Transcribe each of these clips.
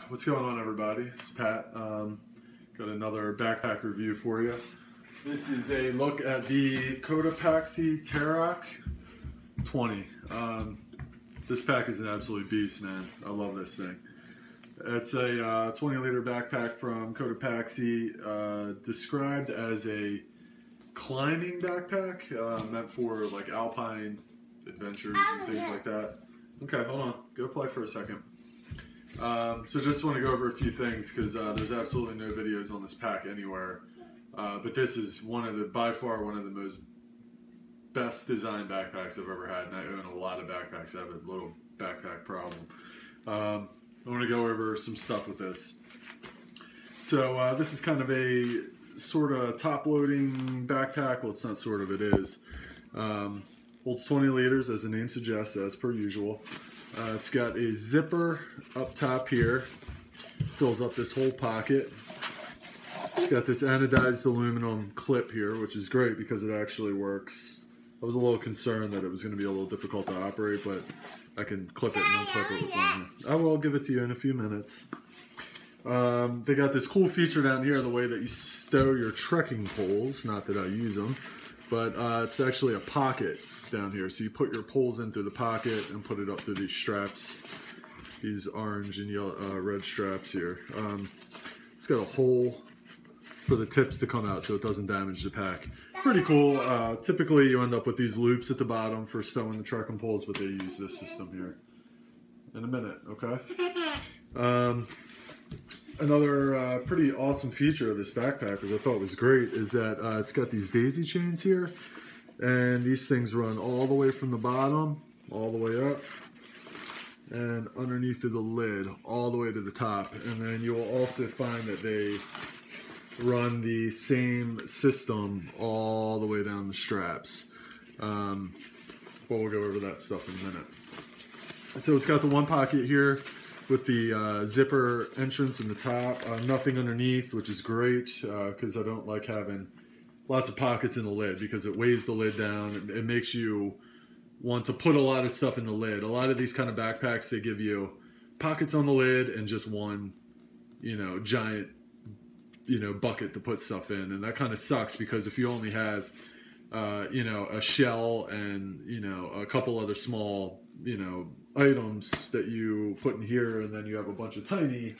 What's going on, everybody? It's Pat. Got another backpack review for you. This is a look at the Cotopaxi Terrac 20. This pack is an absolute beast, man. I love this thing. It's a 20-liter backpack from Cotopaxi, described as a climbing backpack, meant for like alpine adventures and things like that. Okay, hold on. Go play for a second. So just want to go over a few things because there's absolutely no videos on this pack anywhere. But this is by far one of the most best designed backpacks I've ever had, and I own a lot of backpacks. I have a little backpack problem. I want to go over some stuff with this. So this is kind of a sort of top-loading backpack. Well, it's not sort of, it is. Holds 20 liters, as the name suggests, as per usual. It's got a zipper up top here. Fills up this whole pocket. It's got this anodized aluminum clip here, which is great because it actually works. I was a little concerned that it was going to be a little difficult to operate, but I can clip it and unclip it with one hand. I will give it to you in a few minutes. They got this cool feature down here, the way that you stow your trekking poles. Not that I use them, but it's actually a pocket down here. So you put your poles in through the pocket and put it up through these straps, these orange and yellow, red straps here. It's got a hole for the tips to come out so it doesn't damage the pack. Pretty cool. Typically you end up with these loops at the bottom for stowing the trekking poles, but they use this system here. In a minute, okay? Another pretty awesome feature of this backpack, which I thought was great, is that it's got these daisy chains here, and these things run all the way from the bottom, all the way up, and underneath of the lid, all the way to the top. And then you will also find that they run the same system all the way down the straps. But we'll go over that stuff in a minute. So it's got the one pocket here with the zipper entrance in the top, nothing underneath, which is great because I don't like having lots of pockets in the lid because it weighs the lid down. It makes you want to put a lot of stuff in the lid. A lot of these kind of backpacks, they give you pockets on the lid and just one, giant, bucket to put stuff in. And that kind of sucks because if you only have, a shell and, a couple other small, items that you put in here, and then you have a bunch of tiny,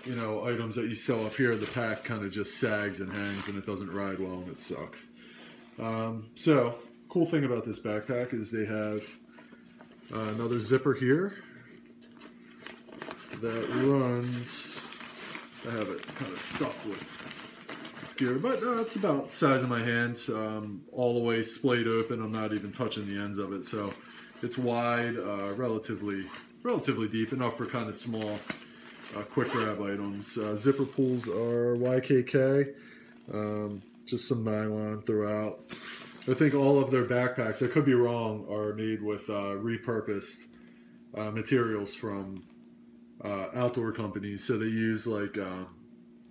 items that you sew up here, the pack kind of just sags and hangs and it doesn't ride well and it sucks. So, cool thing about this backpack is they have another zipper here that runs, I have it kind of stuffed with gear, but it's about the size of my hand, all the way splayed open. I'm not even touching the ends of it, so it's wide, relatively deep, enough for kind of small, quick grab items. Zipper pulls are YKK, just some nylon throughout. I think all of their backpacks, I could be wrong, are made with repurposed materials from outdoor companies. So they use like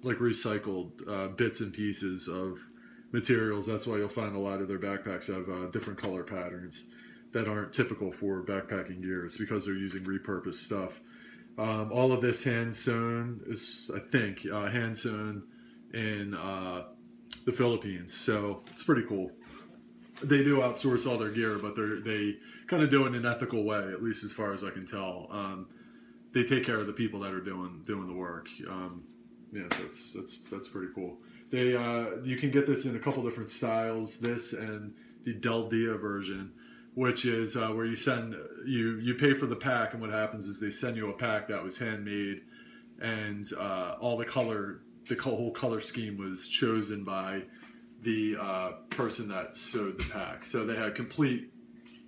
recycled bits and pieces of materials. That's why you'll find a lot of their backpacks have different color patterns that aren't typical for backpacking gear. It's because they're using repurposed stuff. All of this hand sewn is, I think, hand sewn in the Philippines, so it's pretty cool. They do outsource all their gear, but they kind of do it in an ethical way, at least as far as I can tell. They take care of the people that are doing the work. Yeah, so that's pretty cool. You can get this in a couple different styles. This and the Del Dia version, which is where you pay for the pack, and what happens is they send you a pack that was handmade, and all the whole color scheme was chosen by the person that sewed the pack. So they had complete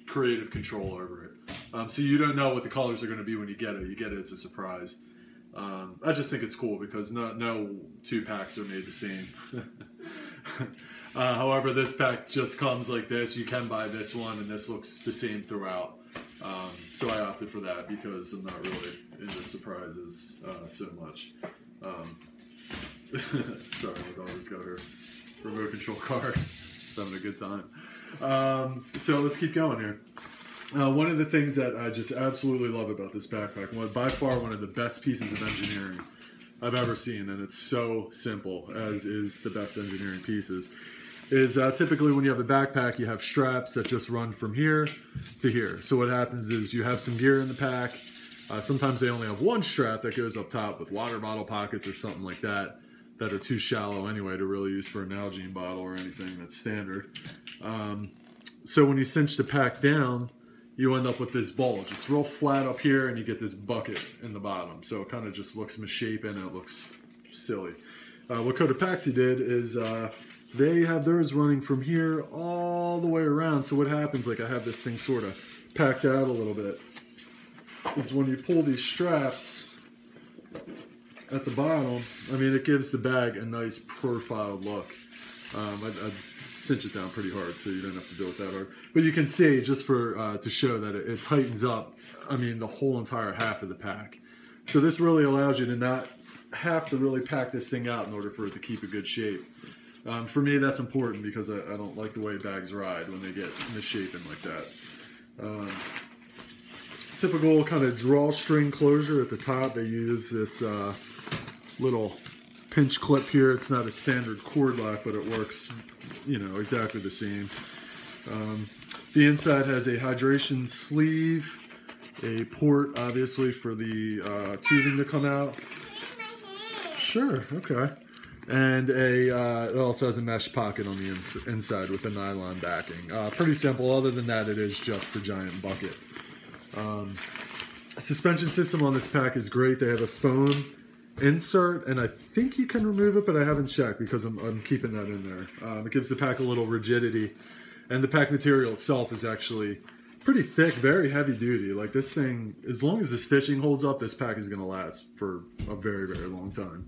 creative control over it. So you don't know what the colors are going to be when you get it. You get it as a surprise. I just think it's cool because no two packs are made the same. However, this pack just comes like this. You can buy this one, and this looks the same throughout. So I opted for that because I'm not really into surprises so much. Sorry, my daughter's got her remote control car. She's having a good time. So let's keep going here. One of the things that I just absolutely love about this backpack, by far one of the best pieces of engineering I've ever seen, and it's so simple, as is the best engineering pieces, is typically when you have a backpack, you have straps that just run from here to here. So what happens is you have some gear in the pack. Sometimes they only have one strap that goes up top with water bottle pockets or something like that are too shallow anyway to really use for a Nalgene bottle or anything that's standard. So when you cinch the pack down, you end up with this bulge. It's real flat up here and you get this bucket in the bottom. So it kind of just looks misshapen and it looks silly. What Cotopaxi did is they have theirs running from here all the way around. So what happens, like I have this thing sort of packed out a little bit, is when you pull these straps at the bottom, I mean, it gives the bag a nice profiled look. I'd cinch it down pretty hard so you don't have to do it that hard. But you can see, just for to show that it tightens up, I mean, the whole entire half of the pack. So this really allows you to not have to really pack this thing out in order for it to keep a good shape. For me, that's important because I don't like the way bags ride when they get misshapen like that. Typical kind of drawstring closure at the top. They use this little pinch clip here. It's not a standard cord lock, but it works, you know, exactly the same. The inside has a hydration sleeve, a port obviously for the tubing to come out. Sure, okay. And it also has a mesh pocket on the inside with a nylon backing. Pretty simple. Other than that, it is just the giant bucket. Suspension system on this pack is great. They have a foam insert, and I think you can remove it, but I haven't checked because I'm keeping that in there. It gives the pack a little rigidity, and the pack material itself is actually pretty thick, very heavy duty. Like this thing, as long as the stitching holds up, this pack is going to last for a very, very long time.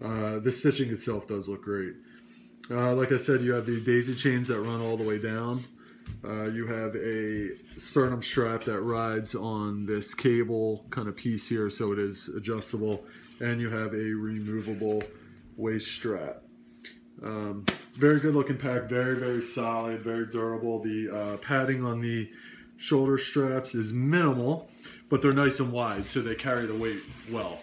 The stitching itself does look great. Like I said, you have the daisy chains that run all the way down. You have a sternum strap that rides on this cable kind of piece here, so it is adjustable, and you have a removable waist strap. Very good looking pack, very, very solid, very durable. The padding on the shoulder straps is minimal, but they're nice and wide, so they carry the weight well.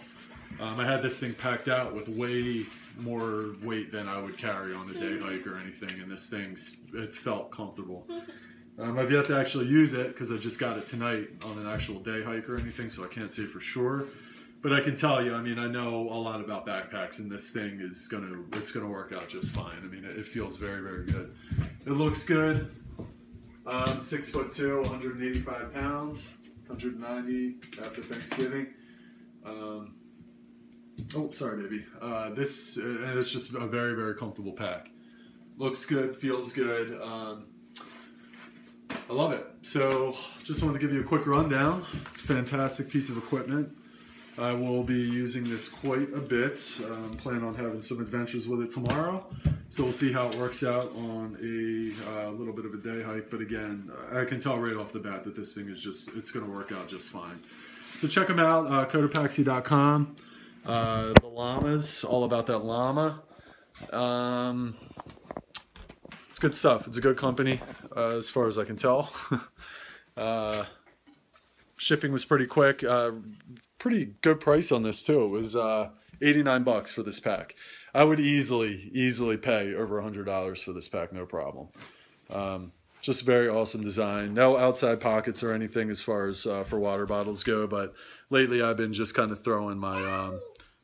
I had this thing packed out with way more weight than I would carry on a day hike or anything, and this thing, it felt comfortable. I've yet to actually use it because I just got it tonight on an actual day hike or anything, so I can't say for sure. But I can tell you, I mean, I know a lot about backpacks, and this thing is it's gonna work out just fine. I mean, it feels very, very good. It looks good. 6'2", 185 pounds, 190 after Thanksgiving. Oh, sorry, baby. And it's just a very, very comfortable pack. Looks good, feels good. I love it. So, just wanted to give you a quick rundown. Fantastic piece of equipment. I will be using this quite a bit. Plan on having some adventures with it tomorrow. So we'll see how it works out on a little bit of a day hike. But again, I can tell right off the bat that this thing is it's going to work out just fine. So check them out, Cotopaxi.com. The llamas, all about that llama. It's good stuff. It's a good company, as far as I can tell. Shipping was pretty quick. Pretty good price on this too. It was 89 bucks for this pack. I would easily pay over $100 for this pack, no problem. Just very awesome design. No outside pockets or anything as far as for water bottles go, but lately I've been just kind of throwing my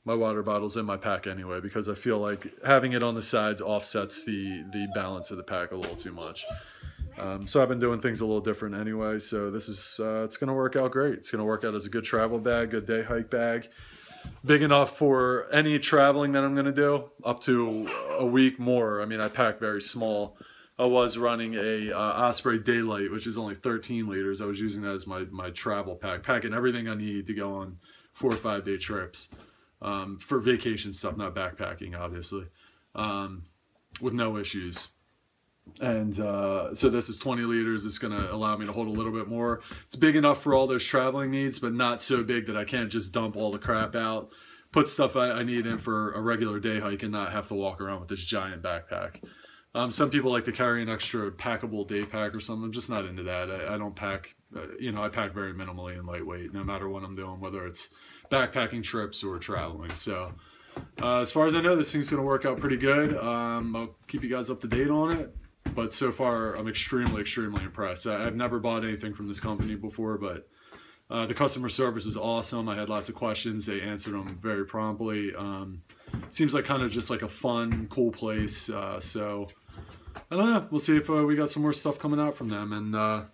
my water bottles in my pack anyway, because I feel like having it on the sides offsets the balance of the pack a little too much. So I've been doing things a little different anyway, so this is it's going to work out great. It's going to work out as a good travel bag, good day hike bag. Big enough for any traveling that I'm going to do, up to a week more. I mean, I pack very small. I was running a Osprey Daylight, which is only 13 liters. I was using that as my travel pack, packing everything I need to go on 4 or 5 day trips. For vacation stuff, not backpacking, obviously, with no issues. And so this is 20 liters. It's going to allow me to hold a little bit more. It's big enough for all those traveling needs, but not so big that I can't just dump all the crap out, put stuff I need in for a regular day hike and not have to walk around with this giant backpack. Some people like to carry an extra packable day pack or something. I'm just not into that. I don't pack, I pack very minimally and lightweight, no matter what I'm doing, whether it's backpacking trips or traveling. So as far as I know, this thing's going to work out pretty good. I'll keep you guys up to date on it. But so far, I'm extremely, extremely impressed. I've never bought anything from this company before, but the customer service was awesome. I had lots of questions. They answered them very promptly. Seems like kind of just like a fun, cool place. So I don't know. We'll see if we got some more stuff coming out from them and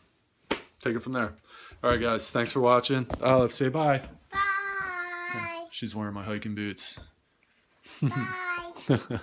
take it from there. All right, guys. Thanks for watching. Olive, say bye. Bye. She's wearing my hiking boots. Bye.